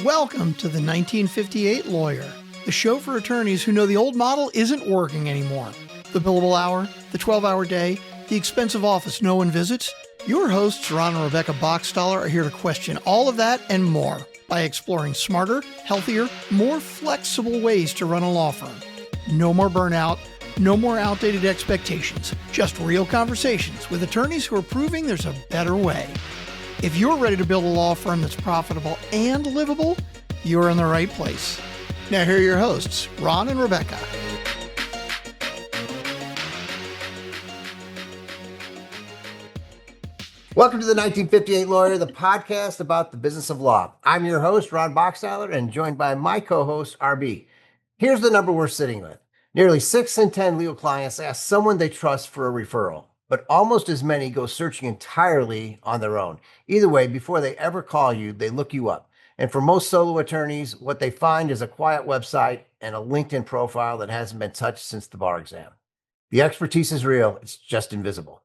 Welcome to the 1958 Lawyer, the show for attorneys who know the old model isn't working anymore. The billable hour, the 12-hour day, the expensive office no one visits. Your hosts, Ron and Rebecca Boxstaller, are here to question all of that and more by exploring smarter, healthier, more flexible ways to run a law firm. No more burnout, no more outdated expectations, just real conversations with attorneys who are proving there's a better way. If you're ready to build a law firm that's profitable and livable, you're in the right place. Now here are your hosts, Ron and Rebecca. Welcome to the 1958 Lawyer, the podcast about the business of law. I'm your host, Ron Boxstaller, and joined by my co-host, RB. Here's the number we're sitting with. Nearly 6 in 10 legal clients ask someone they trust for a referral, but almost as many go searching entirely on their own. Either way, before they ever call you, they look you up. And for most solo attorneys, what they find is a quiet website and a LinkedIn profile that hasn't been touched since the bar exam. The expertise is real, it's just invisible.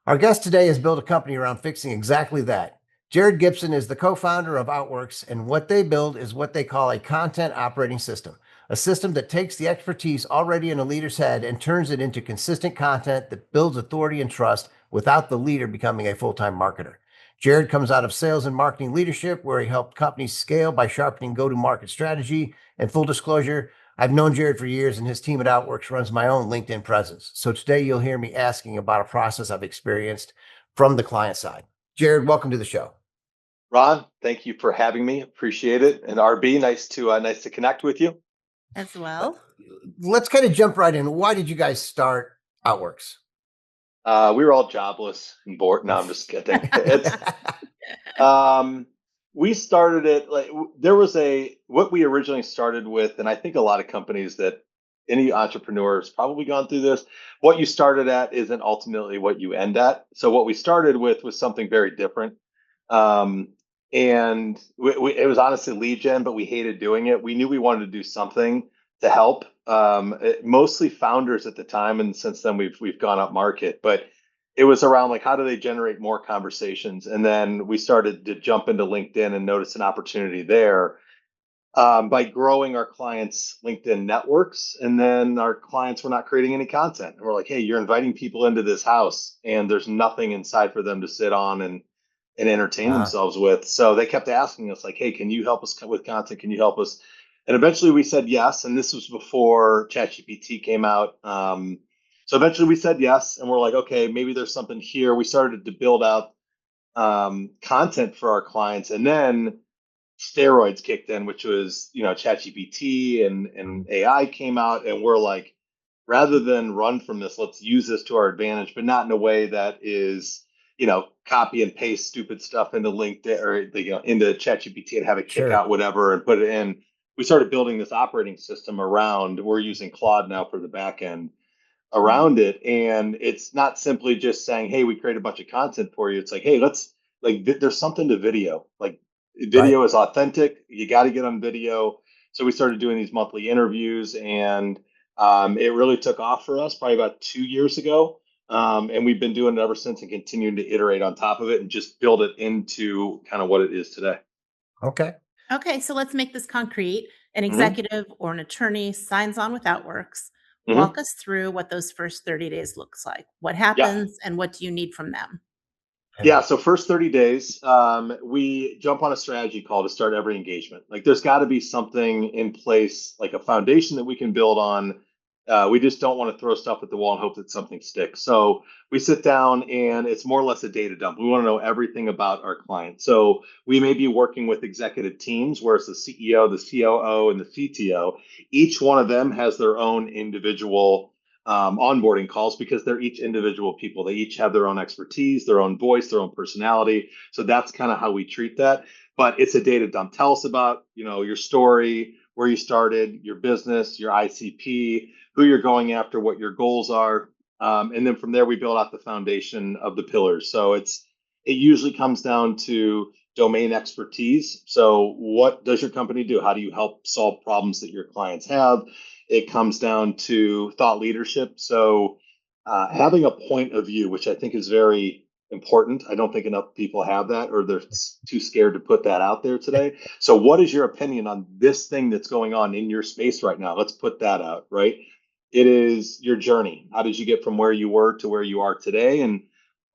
Our guest today has built a company around fixing exactly that. Jared Gibson is the co-founder of Outworks, and what they build is what they call a content operating system, a system that takes the expertise already in a leader's head and turns it into consistent content that builds authority and trust without the leader becoming a full-time marketer. Jared comes out of sales and marketing leadership, where he helped companies scale by sharpening go-to-market strategy. And full disclosure, I've known Jared for years, and his team at Outworks runs my own LinkedIn presence. So today you'll hear me asking about a process I've experienced from the client side. Jared, welcome to the show. Ron, thank you for having me. Appreciate it. And RB, nice to connect with you as well. Let's kind of jump right in. Why did you guys start Outworks? We were all jobless and bored. No, I'm just kidding. We started it what we originally started with, and I think a lot of companies that any entrepreneur has probably gone through this. What you started at isn't ultimately what you end at. So what we started with was something very different. And it was honestly lead gen, but we hated doing it. We knew we wanted to do something to help, mostly founders at the time. And since then we've gone up market, but it was around like, how do they generate more conversations? And then we started to jump into LinkedIn and notice an opportunity there, by growing our clients' LinkedIn networks. And then our clients were not creating any content. And we're like, hey, you're inviting people into this house and there's nothing inside for them to sit on and entertain themselves with. So they kept asking us like, hey, can you help us with content? Can you help us? And eventually we said yes. And this was before ChatGPT came out. So eventually we said yes. And we're like, okay, maybe there's something here. We started to build out content for our clients. And then steroids kicked in, which was, ChatGPT and AI came out. And we're like, rather than run from this, let's use this to our advantage, but not in a way that is, copy and paste stupid stuff into LinkedIn or into ChatGPT and have it kick out whatever and put it in. We started building this operating system around. We're using Claude now for the back end around it, and it's not simply just saying, "Hey, we create a bunch of content for you." It's like, "Hey, there's something to video. Like, video is authentic. You got to get on video." So we started doing these monthly interviews, and it really took off for us probably about 2 years ago. And we've been doing it ever since and continuing to iterate on top of it and just build it into kind of what it is today. Okay, so let's make this concrete. An executive or an attorney signs on with Outworks. Walk us through what those first 30 days looks like. What happens and what do you need from them? Yeah, so first 30 days, we jump on a strategy call to start every engagement. Like, there's got to be something in place, like a foundation that we can build on. We just don't want to throw stuff at the wall and hope that something sticks. So we sit down and it's more or less a data dump. We want to know everything about our client. So we may be working with executive teams where it's the CEO, the COO, and the CTO. Each one of them has their own individual onboarding calls because they're each individual people. They each have their own expertise, their own voice, their own personality. So that's kind of how we treat that. But it's a data dump. Tell us about, your story, where you started, your business, your ICP, who you're going after, what your goals are. And then from there, we build out the foundation of the pillars. So it usually comes down to domain expertise. So what does your company do? How do you help solve problems that your clients have? It comes down to thought leadership. So having a point of view, which I think is very important. I don't think enough people have that, or they're too scared to put that out there today. So what is your opinion on this thing that's going on in your space right now? Let's put that out, right? It is your journey. How did you get from where you were to where you are today? And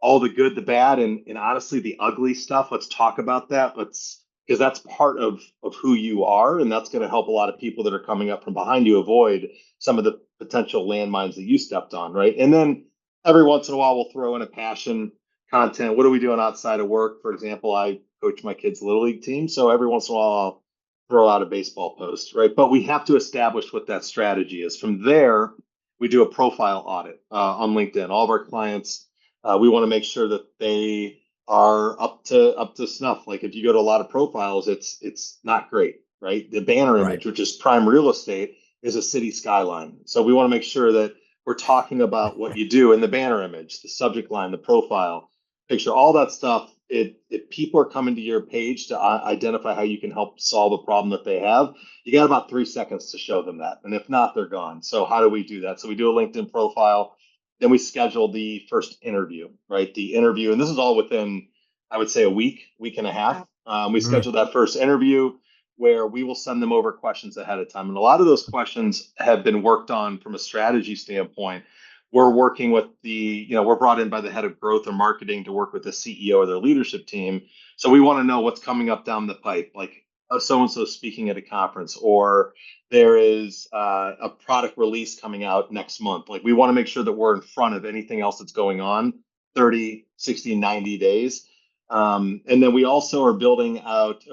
all the good, the bad, and honestly, the ugly stuff. Let's talk about that. Because that's part of who you are. And that's going to help a lot of people that are coming up from behind you avoid some of the potential landmines that you stepped on, right? And then every once in a while, we'll throw in a passion content. What are we doing outside of work? For example, I coach my kids' Little League team. So every once in a while, I'll throw out a baseball post, right? But we have to establish what that strategy is. From there, we do a profile audit on LinkedIn. All of our clients, we want to make sure that they are up to snuff. Like if you go to a lot of profiles, it's not great, right? The banner image, which is prime real estate, is a city skyline. So we want to make sure that we're talking about what you do in the banner image, the subject line, the profile picture, all that stuff. If people are coming to your page to identify how you can help solve a problem that they have, you got about 3 seconds to show them that. And if not, they're gone. So how do we do that? So we do a LinkedIn profile. Then we schedule the first interview, right? The interview, and this is all within, I would say, a week and a half. We schedule that first interview where we will send them over questions ahead of time. And a lot of those questions have been worked on from a strategy standpoint. We're working with we're brought in by the head of growth or marketing to work with the CEO or their leadership team. So we want to know what's coming up down the pipe, like so-and-so speaking at a conference, or there is a product release coming out next month. Like we want to make sure that we're in front of anything else that's going on 30, 60, 90 days. And then we also are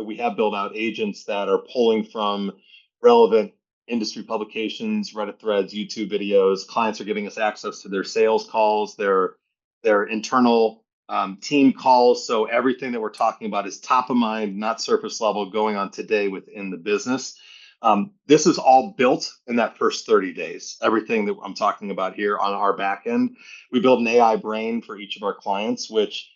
we have built out agents that are pulling from relevant industry publications, Reddit threads, YouTube videos. Clients are giving us access to their sales calls, their internal team calls. So everything that we're talking about is top of mind, not surface level, going on today within the business. This is all built in that first 30 days. Everything that I'm talking about here on our back end, we build an AI brain for each of our clients, which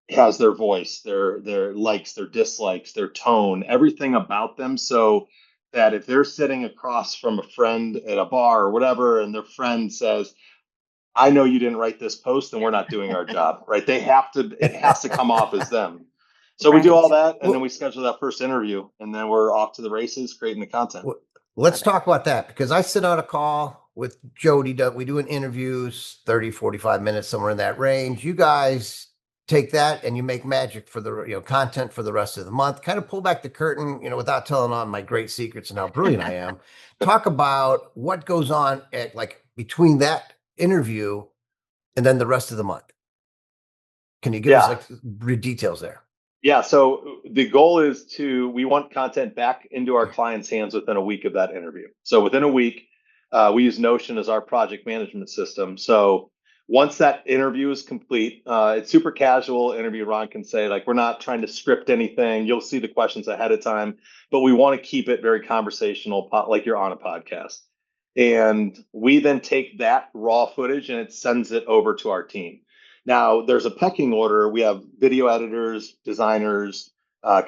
has their voice, their likes, their dislikes, their tone, everything about them. So that if they're sitting across from a friend at a bar or whatever, and their friend says, I know you didn't write this post and we're not doing our job, right? It has to come off as them. So we do all that, and then we schedule that first interview, and then we're off to the races creating the content. Let's talk about that, because I sit on a call with Jody. We do an interviews, 30, 45 minutes, somewhere in that range. You guys take that and you make magic for the content for the rest of the month. Kind of pull back the curtain, without telling on my great secrets and how brilliant I am. Talk about what goes on at between that interview and then the rest of the month. Can you give us details there? Yeah. So the goal is we want content back into our clients' hands within a week of that interview. So within a week, we use Notion as our project management system. So once that interview is complete, it's super casual interview. Ron can say, we're not trying to script anything. You'll see the questions ahead of time, but we want to keep it very conversational, like you're on a podcast. And we then take that raw footage and it sends it over to our team. Now, there's a pecking order. We have video editors, designers,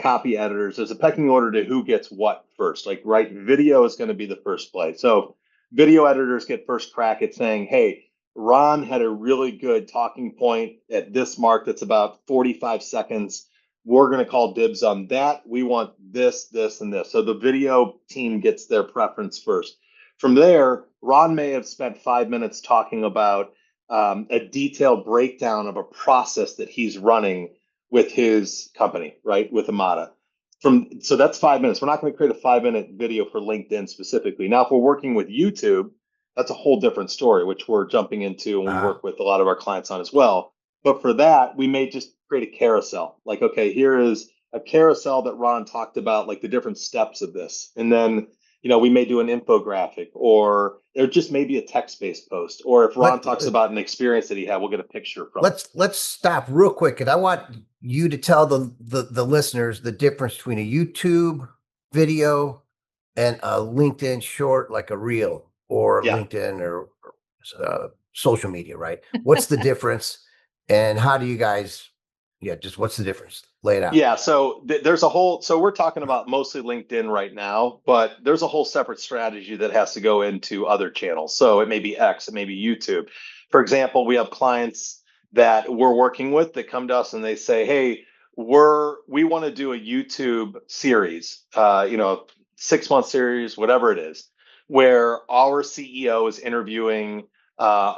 copy editors. There's a pecking order to who gets what first. Video is going to be the first play. So video editors get first crack at saying, hey, Ron had a really good talking point at this mark that's about 45 seconds. We're going to call dibs on that. We want this, this, and this. So the video team gets their preference first. From there, Ron may have spent 5 minutes talking about a detailed breakdown of a process that he's running with his company, right? With Amada. So that's 5 minutes. We're not going to create a 5-minute video for LinkedIn specifically. Now, if we're working with YouTube, that's a whole different story, which we're jumping into and we work with a lot of our clients on as well. But for that, we may just create a carousel. Okay, here is a carousel that Ron talked about, the different steps of this. And then, we may do an infographic, or there just may be a text-based post. Or if Ron talks about an experience that he had, we'll get a picture from it. Let's stop real quick. And I want you to tell the listeners the difference between a YouTube video and a LinkedIn short, like a reel, or LinkedIn or social media, right? What's the difference, and how do you guys, just what's the difference? Lay it out. Yeah, so so we're talking about mostly LinkedIn right now, but there's a whole separate strategy that has to go into other channels. So it may be X, it may be YouTube. For example, we have clients that we're working with that come to us and they say, hey, we want to do a YouTube series, 6-month series, whatever it is, where our CEO is interviewing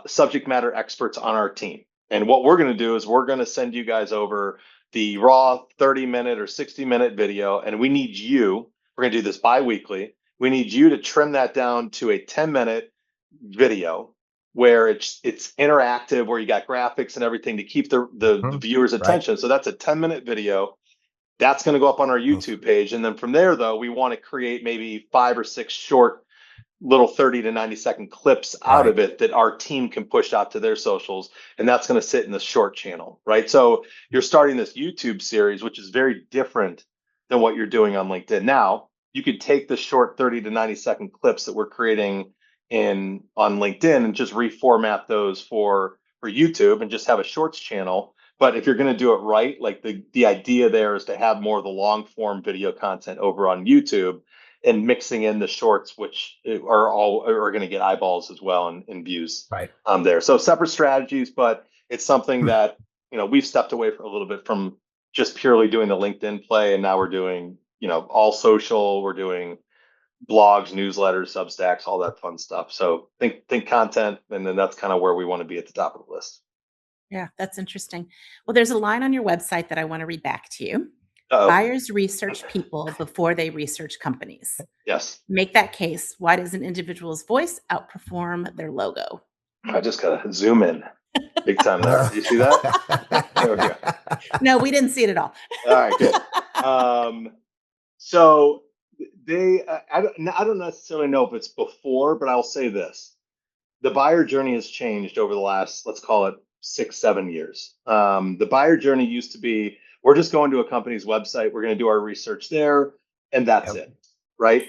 subject matter experts on our team. And what we're going to do is we're going to send you guys over the raw 30-minute or 60-minute video, and we're going to do this bi-weekly. We need you to trim that down to a 10-minute video where it's interactive, where you got graphics and everything to keep the viewer's attention. Right. So that's a 10-minute video. That's going to go up on our YouTube page. And then from there, though, we want to create maybe 5 or 6 short little 30 to 90-second clips out of it that our team can push out to their socials. And that's going to sit in the short channel, right? So you're starting this YouTube series, which is very different than what you're doing on LinkedIn. Now, you could take the short 30 to 90-second clips that we're creating on LinkedIn and just reformat those for YouTube and just have a shorts channel. But if you're going to do it right, like the idea there is to have more of the long form video content over on YouTube and mixing in the shorts, which are going to get eyeballs as well and views there. So separate strategies, but it's something that, we've stepped away for a little bit from just purely doing the LinkedIn play. And now we're doing, all social, we're doing blogs, newsletters, Substacks, all that fun stuff. So think content, and then that's kind of where we want to be at the top of the list. Yeah, that's interesting. Well, there's a line on your website that I want to read back to you. Uh-oh. Buyers research people before they research companies. Yes. Make that case. Why does an individual's voice outperform their logo? I just got to zoom in big time there. You see that? There we go. No, we didn't see it at all. All right, good. So I don't necessarily know if it's before, but I'll say this. The buyer journey has changed over the last, let's call it 6-7 years. The buyer journey used to be, we're just going to a company's website, we're going to do our research there, and that's it, right?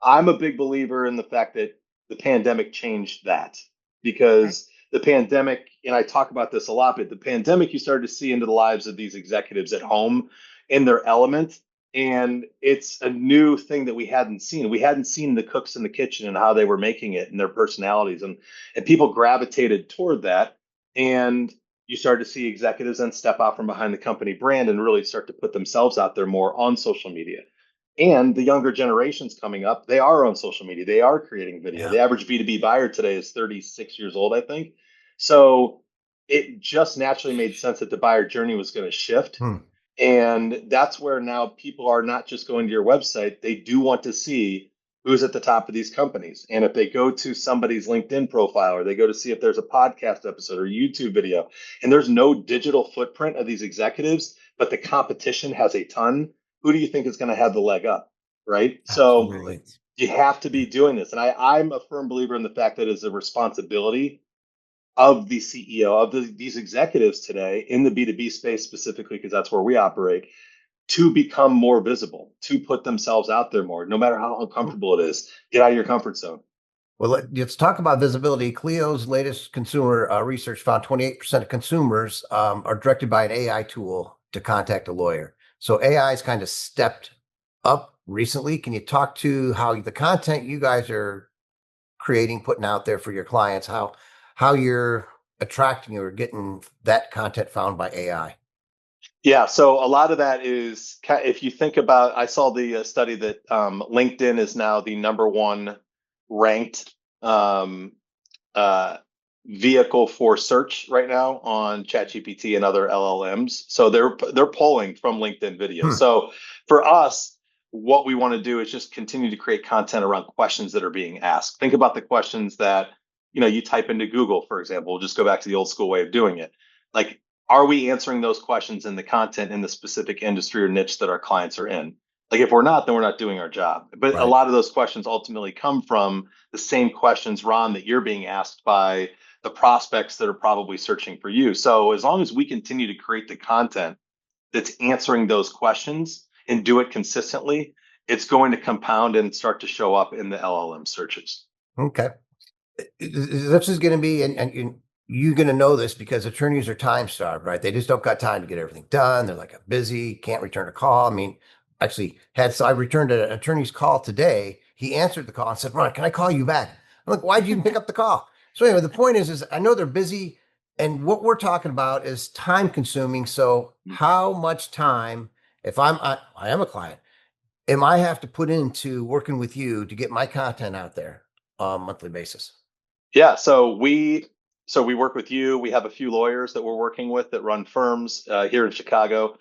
I'm a big believer in the fact that the pandemic changed that, because the pandemic, and I talk about this a lot, but the pandemic, you started to see into the lives of these executives at home in their element. And it's a new thing that we hadn't seen. We hadn't seen the cooks in the kitchen and how they were making it and their personalities. And people gravitated toward that. And you started to see executives then step out from behind the company brand and really start to put themselves out there more on social media. And the younger generations coming up, they are on social media. They are creating video. The average B2B buyer today is 36 years old, I think. So it just naturally made sense that the buyer journey was going to shift. And that's where now people are not just going to your website. They do want to see who's at the top of these companies. And if they go to somebody's LinkedIn profile, or they go to see if there's a podcast episode or YouTube video, and there's no digital footprint of these executives, but the competition has a ton, who do you think is going to have the leg up, right? Absolutely. So you have to be doing this. And I'm a firm believer in the fact that it's a responsibility of the CEO, of these executives today in the B2B space specifically, because that's where we operate, to become more visible, to put themselves out there more, no matter how uncomfortable it is. Get out of your comfort zone. Well, let's talk about visibility. Clio's latest consumer research found 28% of consumers are directed by an AI tool to contact a lawyer. So AI has kind of stepped up recently. Can you talk to how the content you guys are creating, putting out there for your clients, how you're attracting or getting that content found by AI? Yeah, so a lot of that is, if you think about, I saw the study that LinkedIn is now the number one ranked vehicle for search right now on ChatGPT and other LLMs. So they're pulling from LinkedIn video. So for us, what we want to do is just continue to create content around questions that are being asked. Think about the questions that you type into Google, for example. We'll just go back to the old school way of doing it. Like, are we answering those questions in the content in the specific industry or niche that our clients are in? Like, if we're not, then we're not doing our job. But a lot of those questions ultimately come from the same questions, Ron, that you're being asked by the prospects that are probably searching for you. So as long as we continue to create the content that's answering those questions and do it consistently, it's going to compound and start to show up in the LLM searches. Okay. This is going to be, and you're going to know this because attorneys are time starved, right? They just don't got time to get everything done. They're like busy, can't return a call. I mean, actually I returned an attorney's call today. He answered the call and said, "Ron, can I call you back?" I'm like, "Why'd you even pick up the call?" So anyway, the point is I know they're busy And what we're talking about is time consuming. So how much time, if I am a client, am I have to put into working with you to get my content out there on a monthly basis? Yeah, so we work with you. We have a few lawyers that we're working with that run firms here in Chicago.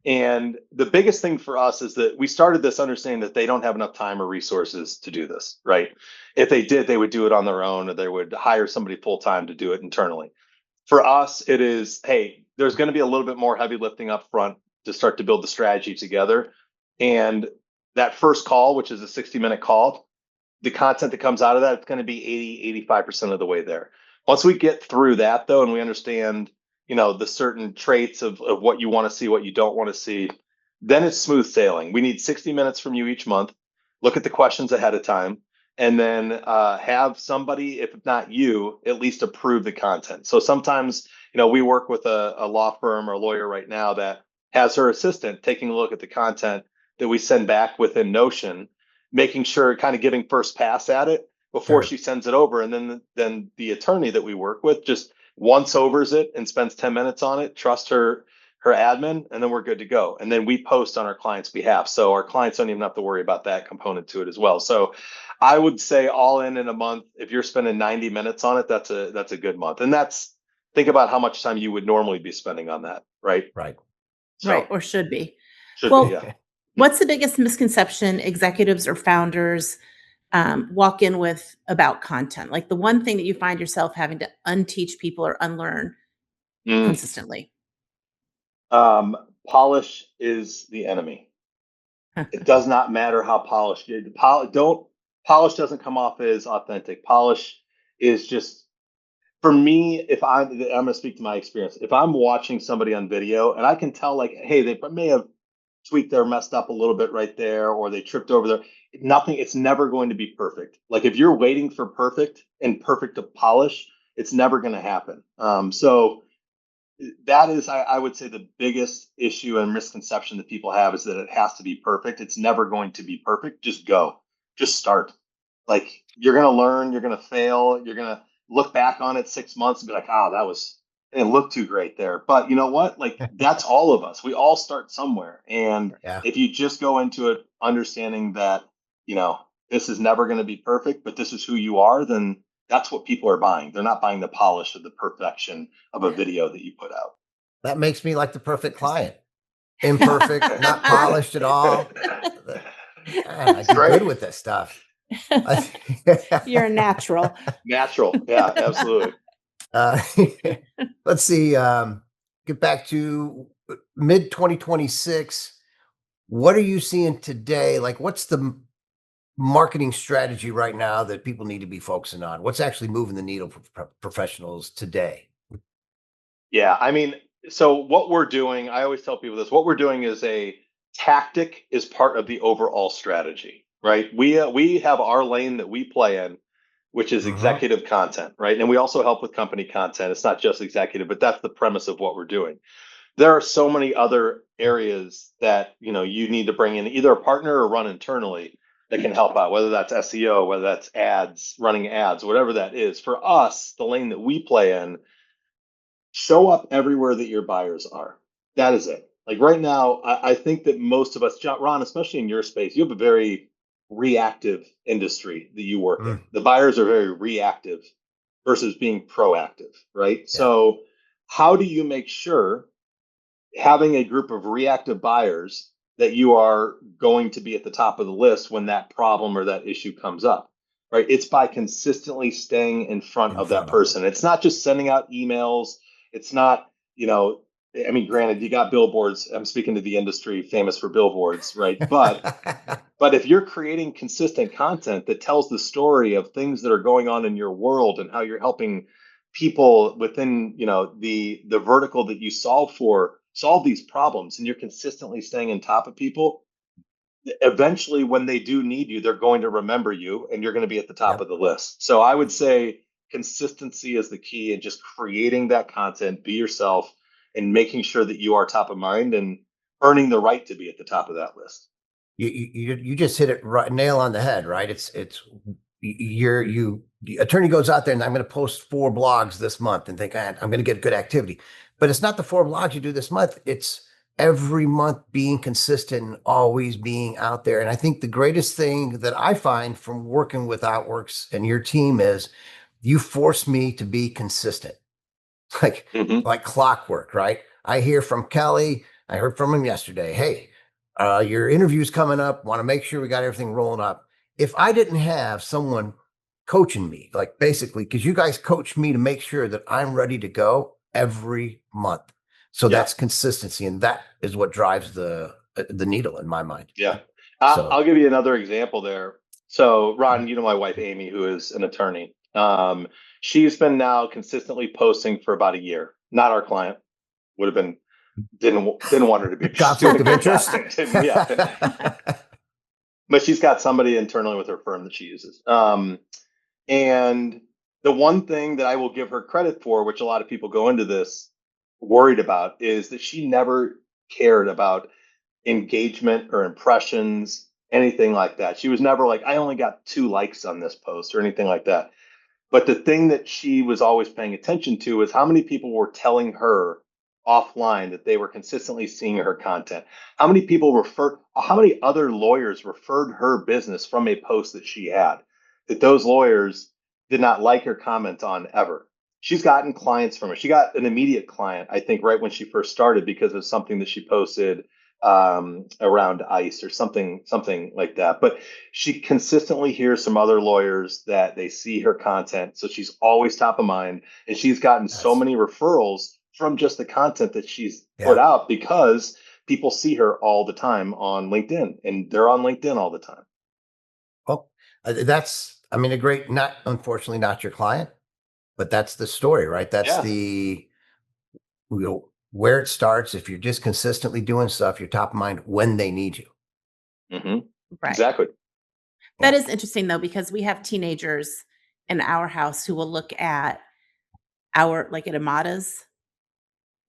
And the biggest thing for us is that we started this understanding that they don't have enough time or resources to do this, right? If they did, they would do it on their own, or they would hire somebody full time to do it internally. For us, it is, hey, there's going to be a little bit more heavy lifting up front to start to build the strategy together. And that first call, which is a 60-minute call, the content that comes out of that, it's going to be 85% of the way there. Once we get through that, though, and we understand, the certain traits of what you want to see, what you don't want to see, then it's smooth sailing. We need 60 minutes from you each month. Look at the questions ahead of time, and then have somebody, if not you, at least approve the content. So sometimes, we work with a law firm or a lawyer right now that has her assistant taking a look at the content that we send back within Notion, making sure, kind of giving first pass at it before she sends it over. And then the attorney that we work with just once overs it and spends 10 minutes on it, trust her admin, and then we're good to go. And then we post on our client's behalf. So our clients don't even have to worry about that component to it as well. So I would say all in a month, if you're spending 90 minutes on it, that's a good month. And think about how much time you would normally be spending on that, right? Right. So, Right. Or should be. Should Well, be, yeah. What's the biggest misconception executives or founders walk in with about content? Like the one thing that you find yourself having to unteach people or unlearn consistently? Polish is the enemy. It does not matter how polished you polish doesn't come off as authentic. Polish is just, for me, if I'm going to speak to my experience. If I'm watching somebody on video and I can tell, like, hey, they may have tweaked or messed up a little bit right there, or they tripped over there. It's never going to be perfect. Like if you're waiting for perfect to polish, it's never going to happen. So that is, I would say, the biggest issue and misconception that people have is that it has to be perfect. It's never going to be perfect. Just go, just start. Like you're going to learn, you're going to fail, you're going to look back on it 6 months and be like, it didn't look too great there. But you know what? Like that's all of us. We all start somewhere. And if you just go into it understanding that, this is never going to be perfect, but this is who you are, then that's what people are buying. They're not buying the polish or the perfection of a video that you put out. That makes me like the perfect client. Imperfect, not polished at all. I do good with this stuff. You're a natural. Natural. Yeah, absolutely. Let's see. Get back to mid 2026. What are you seeing today? Like, what's the marketing strategy right now that people need to be focusing on? What's actually moving the needle for professionals today? Yeah, I mean, so what we're doing, I always tell people this, what we're doing is a tactic is part of the overall strategy, right? We have our lane that we play in, which is executive content, right? And we also help with company content. It's not just executive, but that's the premise of what we're doing. There are so many other areas that, you need to bring in either a partner or run internally that can help out, whether that's SEO, whether that's ads, running ads, whatever that is. For us, the lane that we play in, show up everywhere that your buyers are. That is it. Like right now, I think that most of us, Ron, especially in your space, you have a very reactive industry that you work in. The buyers are very reactive versus being proactive, right? Yeah. So how do you make sure, having a group of reactive buyers, that you are going to be at the top of the list when that problem or that issue comes up, right? It's by consistently staying in front of that person. It's not just sending out emails. It's not, granted, you got billboards. I'm speaking to the industry famous for billboards, right? But if you're creating consistent content that tells the story of things that are going on in your world and how you're helping people within, the vertical that you solve these problems, and you're consistently staying on top of people, eventually when they do need you, they're going to remember you and you're going to be at the top of the list. So I would say consistency is the key, and just creating that content, be yourself, and making sure that you are top of mind and earning the right to be at the top of that list. You just hit it right, nail on the head, right? It's the attorney goes out there and I'm going to post 4 blogs this month and think I'm going to get good activity. But it's not the 4 blogs you do this month. It's every month being consistent and always being out there. And I think the greatest thing that I find from working with Outworks and your team is you force me to be consistent, like clockwork, right? I hear from Kelly. I heard from him yesterday. Hey, your interview's coming up. Want to make sure we got everything rolling up. If I didn't have someone coaching me, like basically, because you guys coach me to make sure that I'm ready to go every month. So that's consistency, and that is what drives the needle in my mind. Yeah. I'll give you another example there. So, Ron, you know my wife, Amy, who is an attorney. She's been now consistently posting for about a year. Not our client. Would have been, didn't want her to be. Conflict of interest. Yeah. But she's got somebody internally with her firm that she uses. And the one thing that I will give her credit for, which a lot of people go into this worried about, is that she never cared about engagement or impressions, anything like that. She was never like, I only got 2 likes on this post or anything like that. But the thing that she was always paying attention to is how many people were telling her offline that they were consistently seeing her content. How many other lawyers referred her business from a post that she had that those lawyers did not like her comment on ever. She's gotten clients from it. She got an immediate client, I think, right when she first started because of something that she posted around ICE or something like that. But she consistently hears from other lawyers that they see her content. So she's always top of mind. And she's gotten so many referrals from just the content that she's put out because people see her all the time on LinkedIn, and they're on LinkedIn all the time. Well, that's, I mean, unfortunately not your client, but that's the story, right? That's where it starts. If you're just consistently doing stuff, you're top of mind when they need you. Mm-hmm. Right. Exactly. That is interesting though, because we have teenagers in our house who will look at our, like at Amada's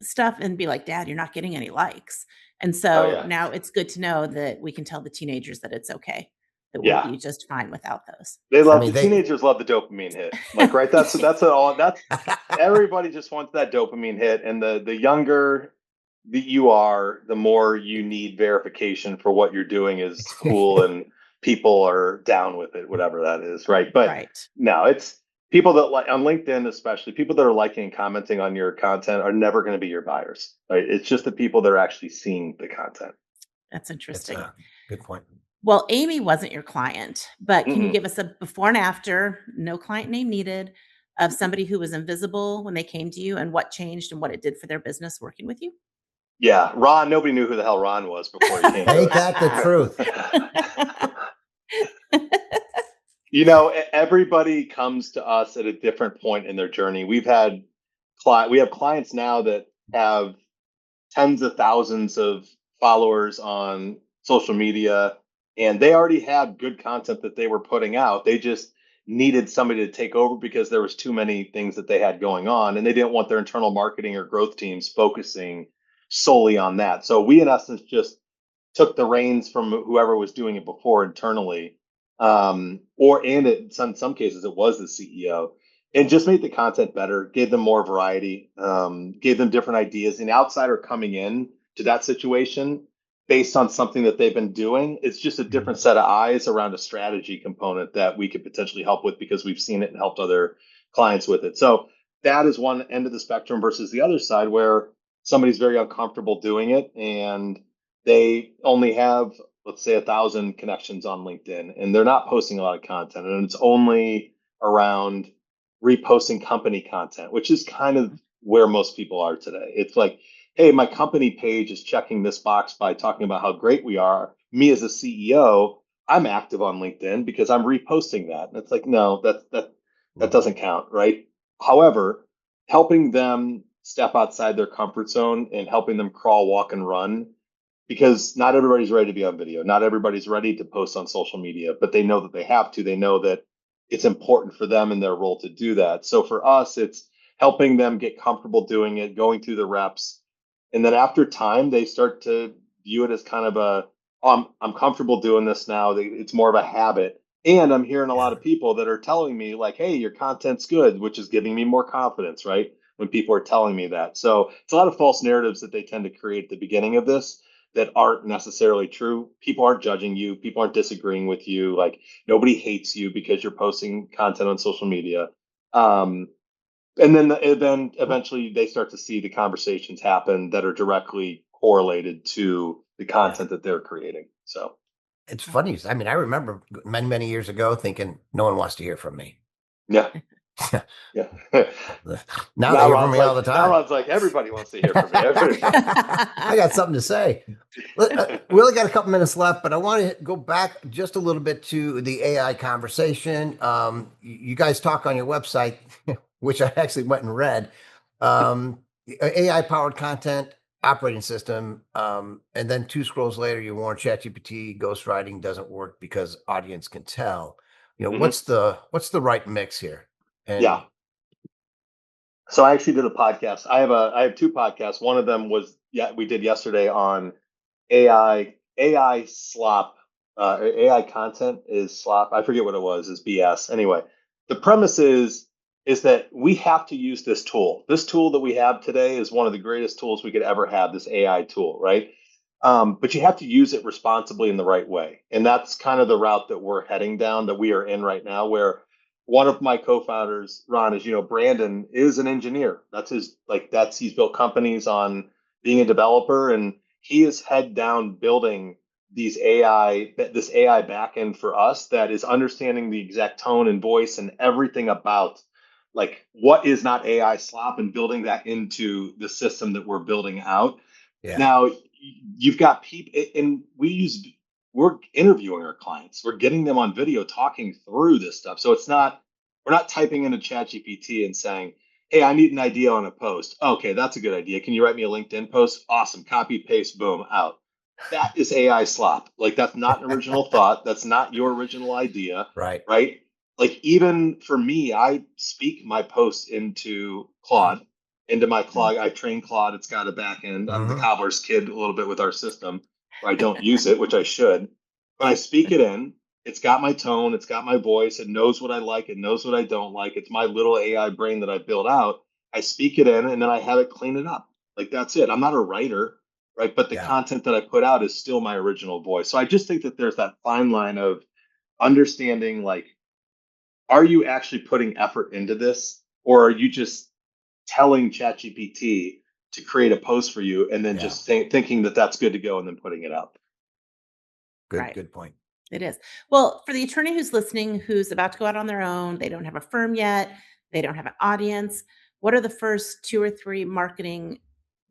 stuff and be like, Dad, you're not getting any likes. And so now it's good to know that we can tell the teenagers that it's okay, that we'll be just fine without those. They love teenagers love the dopamine hit. Like, right. That's everybody just wants that dopamine hit. And the younger that you are, the more you need verification for what you're doing is cool and people are down with it, whatever that is. Right. But no, it's people that like on LinkedIn, especially people that are liking and commenting on your content are never going to be your buyers. Right. It's just the people that are actually seeing the content. That's interesting. That's a good point. Well, Amy wasn't your client, but can you give us a before and after, no client name needed, of somebody who was invisible when they came to you and what changed and what it did for their business working with you? Yeah. Ron, nobody knew who the hell Ron was before he came. Ain't that the truth? You know, everybody comes to us at a different point in their journey. We have clients now that have tens of thousands of followers on social media, and they already had good content that they were putting out. They just needed somebody to take over because there was too many things that they had going on, and they didn't want their internal marketing or growth teams focusing solely on that. So we, in essence, just took the reins from whoever was doing it before internally. In some cases, it was the CEO, and just made the content better, gave them more variety, gave them different ideas. An outsider coming in to that situation based on something that they've been doing, it's just a different set of eyes around a strategy component that we could potentially help with because we've seen it and helped other clients with it. So that is one end of the spectrum versus the other side where somebody's very uncomfortable doing it and they only have, let's say, 1,000 connections on LinkedIn, and they're not posting a lot of content, and it's only around reposting company content, which is kind of where most people are today. It's like, hey, my company page is checking this box by talking about how great we are. Me as a CEO, I'm active on LinkedIn because I'm reposting that. And it's like, no, that doesn't count, right? However, helping them step outside their comfort zone and helping them crawl, walk, and run, because not everybody's ready to be on video. Not everybody's ready to post on social media, but they know that they have to. They know that it's important for them in their role to do that. So for us, it's helping them get comfortable doing it, going through the reps. And then after time, they start to view it as kind of I'm comfortable doing this now. It's more of a habit And I'm hearing a lot of people that are telling me like, hey, your content's good, which is giving me more confidence, right? When people are telling me that. So it's a lot of false narratives that they tend to create at the beginning of this that aren't necessarily true. People aren't judging you. People aren't disagreeing with you. Like nobody hates you because you're posting content on social media. And then eventually they start to see the conversations happen that are directly correlated to the content that they're creating. So It's funny. I mean, I remember many, many years ago thinking no one wants to hear from me. yeah. Yeah. Now they hear from me all the Now time. Ron's like, everybody wants to hear from me. I got something to say. We only got a couple minutes left, but I want to go back just a little bit to the AI conversation. You guys talk on your website, which I actually went and read, AI powered content operating system. And then 2 scrolls later, you warn ChatGPT ghostwriting doesn't work because audience can tell. What's the right mix here? And Yeah. So I actually did a podcast. I have 2 podcasts. One of them was we did yesterday on AI slop. AI content is slop. I forget what it was. Is BS. Anyway, the premise is that we have to use this tool. This tool that we have today is one of the greatest tools we could ever have. This AI tool, right? But you have to use it responsibly in the right way, and that's kind of the route that we're heading down. That we are in right now, where one of my co-founders, Ron, as you know, Brandon is an engineer. He's built companies on being a developer, and he is head down building this AI backend for us that is understanding the exact tone and voice and everything about like what is not AI slop and building that into the system that we're building out. yeah, Now you've got people, and we're interviewing our clients. We're getting them on video talking through this stuff. So we're not typing into ChatGPT and saying, hey, I need an idea on a post. Okay, that's a good idea. Can you write me a LinkedIn post? Awesome. Copy, paste, boom, out. That is AI slop. Like that's not an original thought. That's not your original idea. right. Right. Like even for me, I speak my posts into Claude, into my Claude. I train Claude. It's got a back end. I'm the cobbler's kid a little bit with our system. I don't use it, which I should. But I speak it in. It's got my tone. It's got my voice. It knows what I like. It knows what I don't like. It's my little AI brain that I built out. I speak it in, and then I have it clean it up. Like that's it. I'm not a writer, right? But the content that I put out is still my original voice. So I just think that there's that fine line of understanding, like, are you actually putting effort into this, or are you just telling ChatGPT to create a post for you and then just thinking that that's good to go and then putting it out? Good point. It is. Well, for the attorney who's listening, who's about to go out on their own, they don't have a firm yet, they don't have an audience. What are the first 2 or 3 marketing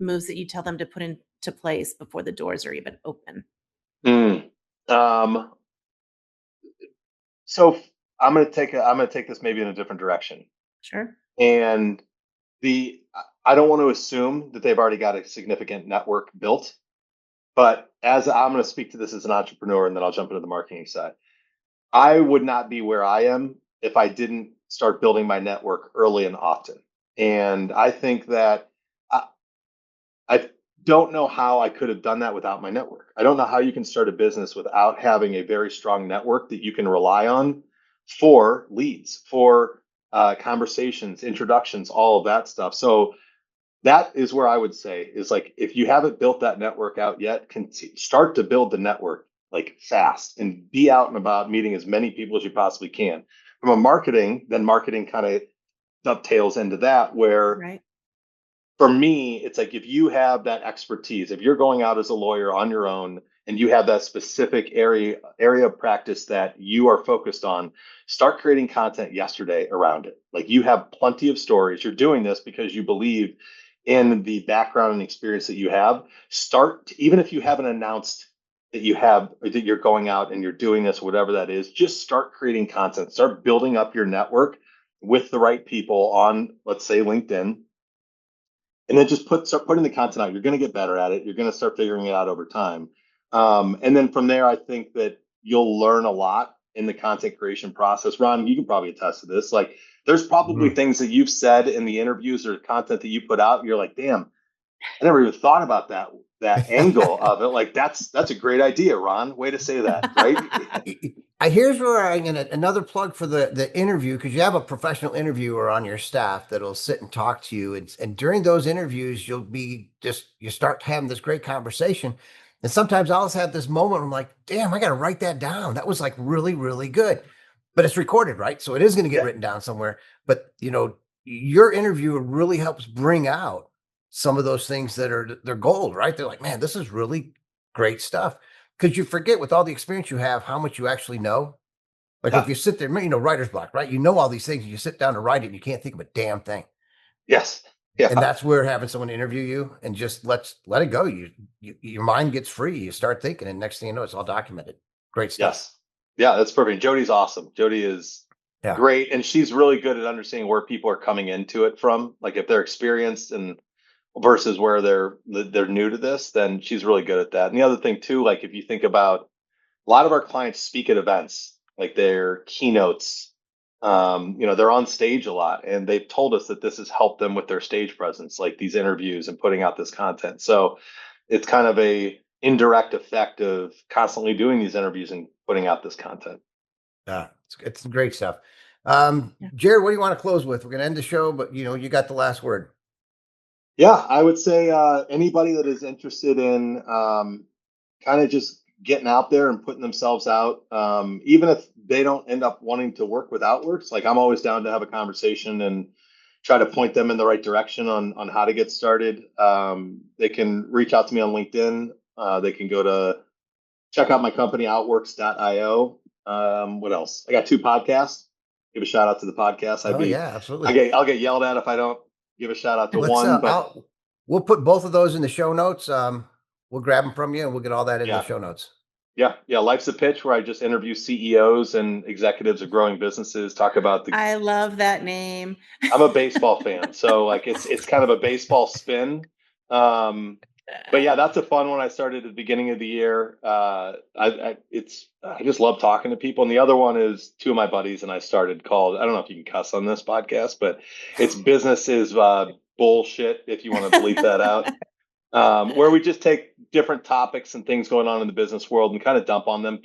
moves that you tell them to put into place before the doors are even open? So I'm going to take this maybe in a different direction. Sure. And I don't want to assume that they've already got a significant network built, but as I'm going to speak to this as an entrepreneur, and then I'll jump into the marketing side. I would not be where I am if I didn't start building my network early and often. And I think that I don't know how I could have done that without my network. I don't know how you can start a business without having a very strong network that you can rely on for leads, for conversations, introductions, all of that stuff. So that is where I would say is like, if you haven't built that network out yet, start to build the network like fast and be out and about meeting as many people as you possibly can. From a marketing, then marketing kind of dovetails into that where for me, it's like if you have that expertise, if you're going out as a lawyer on your own and you have that specific area of practice that you are focused on, start creating content yesterday around it. Like you have plenty of stories. You're doing this because you believe in the background and experience that you have. Even if you haven't announced that you're going out and you're doing this, whatever that is, just start creating content, start building up your network with the right people on, let's say, LinkedIn. And then just start putting the content out. You're going to get better at it. You're going to start figuring it out over time. And then from there, I think that you'll learn a lot in the content creation process. Ron, you can probably attest to this. Like there's probably things that you've said in the interviews or content that you put out. And you're like, damn, I never even thought about that. that angle of it. Like that's a great idea, Ron. Way to say that, right? Here's where I'm gonna another plug for the interview, because you have a professional interviewer on your staff that'll sit and talk to you, and during those interviews you start having this great conversation, and sometimes I'll just have this moment where I'm like, damn, I gotta write that down. That was like really, really good. But it's recorded, right? So it is gonna get written down somewhere. But your interview really helps bring out some of those things they're gold, right? They're like, man, this is really great stuff. Because you forget with all the experience you have, how much you actually know. Like if you sit there, writer's block, right? You know all these things, and you sit down to write it, and you can't think of a damn thing. Yes. Yeah. And that's where having someone interview you and just let it go. Your mind gets free. You start thinking, and next thing you know, it's all documented. Great stuff. Yes. Yeah, that's perfect. Jody's awesome. Jody is great, and she's really good at understanding where people are coming into it from. Like if they're experienced and versus where they're new to this, then she's really good at that. And the other thing too, like if you think about a lot of our clients speak at events, like their keynotes, they're on stage a lot, and they've told us that this has helped them with their stage presence, like these interviews and putting out this content. So it's kind of a indirect effect of constantly doing these interviews and putting out this content. Yeah, it's great stuff. Jared, what do you want to close with? We're going to end the show, but you got the last word. Yeah, I would say anybody that is interested in kind of just getting out there and putting themselves out, even if they don't end up wanting to work with Outworks, like I'm always down to have a conversation and try to point them in the right direction on how to get started. They can reach out to me on LinkedIn. They can go to check out my company, outworks.io. What else? I got 2 podcasts. Give a shout out to the podcast. Absolutely. I'll get yelled at if I don't give a shout out to one. But we'll put both of those in the show notes. We'll grab them from you, and we'll get all that in the show notes. Yeah. Life's a Pitch, where I just interview CEOs and executives of growing businesses. Talk about I love that name. I'm a baseball fan, so like it's kind of a baseball spin. But yeah, that's a fun one I started at the beginning of the year. I just love talking to people. And the other one is 2 of my buddies and I started called, I don't know if you can cuss on this podcast, but it's Business is Bullshit, if you want to bleep that out. Where we just take different topics and things going on in the business world and kind of dump on them.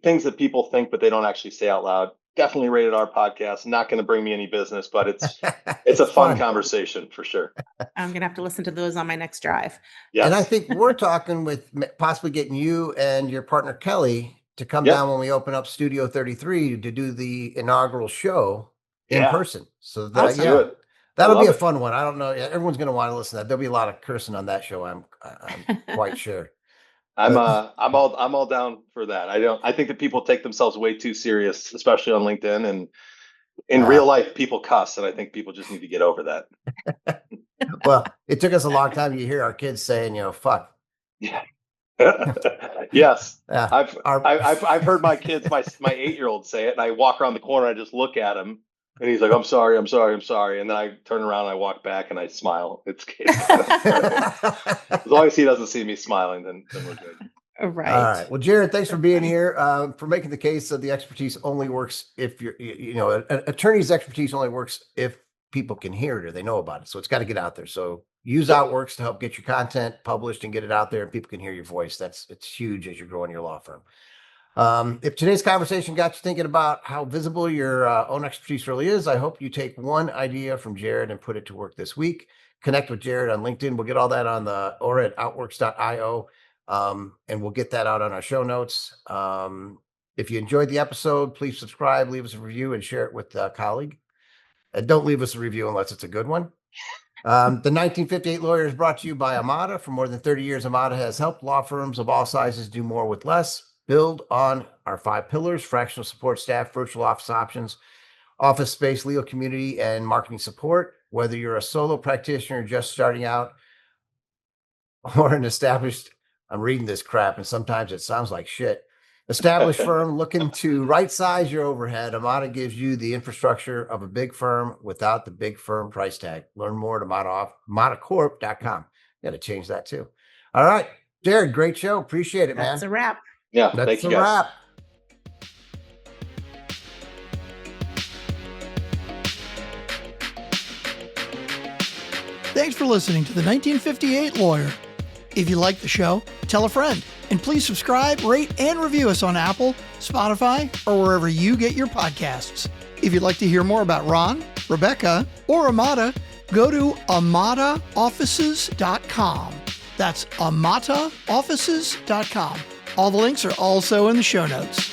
Things that people think, but they don't actually say out loud. Definitely rated R podcast. Not going to bring me any business, but it's a fun conversation for sure. I'm going to have to listen to those on my next drive. Yes. And I think we're talking with possibly getting you and your partner Kelly to come down when we open up Studio 33 to do the inaugural show in person. So that'll be a fun one. I don't know. Everyone's going to want to listen to that. There'll be a lot of cursing on that show. I'm quite sure. I'm all down for that. I think that people take themselves way too serious, especially on LinkedIn, and in real life people cuss, and I think people just need to get over that. Well, it took us a long time. You hear our kids saying, fuck. Yeah. Yes. I've heard my kids, my 8-year-old say it, and I walk around the corner, I just look at him, and he's like, I'm sorry. And then I turn around and I walk back and I smile. It's as long as he doesn't see me smiling, then we're good. Right. All right. Well, Jared, thanks for being here, for making the case that the expertise only works if an attorney's expertise only works if people can hear it or they know about it. So it's got to get out there. So use Outworks to help get your content published and get it out there and people can hear your voice. It's huge as you're growing your law firm. If today's conversation got you thinking about how visible your own expertise really is, I hope you take one idea from Jared and put it to work this week. Connect with Jared on LinkedIn. We'll get all that or at outworks.io. And we'll get that out on our show notes. If you enjoyed the episode, please subscribe, leave us a review, and share it with a colleague. And don't leave us a review unless it's a good one. The 1958 Lawyer is brought to you by Amada. For more than 30 years, Amada has helped law firms of all sizes do more with less. Build on our 5 pillars: fractional support staff, virtual office options, office space, legal community, and marketing support. Whether you're a solo practitioner just starting out or an established, I'm reading this crap and sometimes it sounds like shit, established firm looking to right size your overhead, Amada gives you the infrastructure of a big firm without the big firm price tag. Learn more at amadacorp.com. Got to change that too. All right, Jared, great show. Appreciate it, man. That's a wrap. Yeah, that's a wrap. Thanks for listening to the 1958 Lawyer. If you like the show, tell a friend, and please subscribe, rate, and review us on Apple, Spotify, or wherever you get your podcasts. If you'd like to hear more about Ron, Rebecca, or Amata, go to amataoffices.com. That's amataoffices.com. All the links are also in the show notes.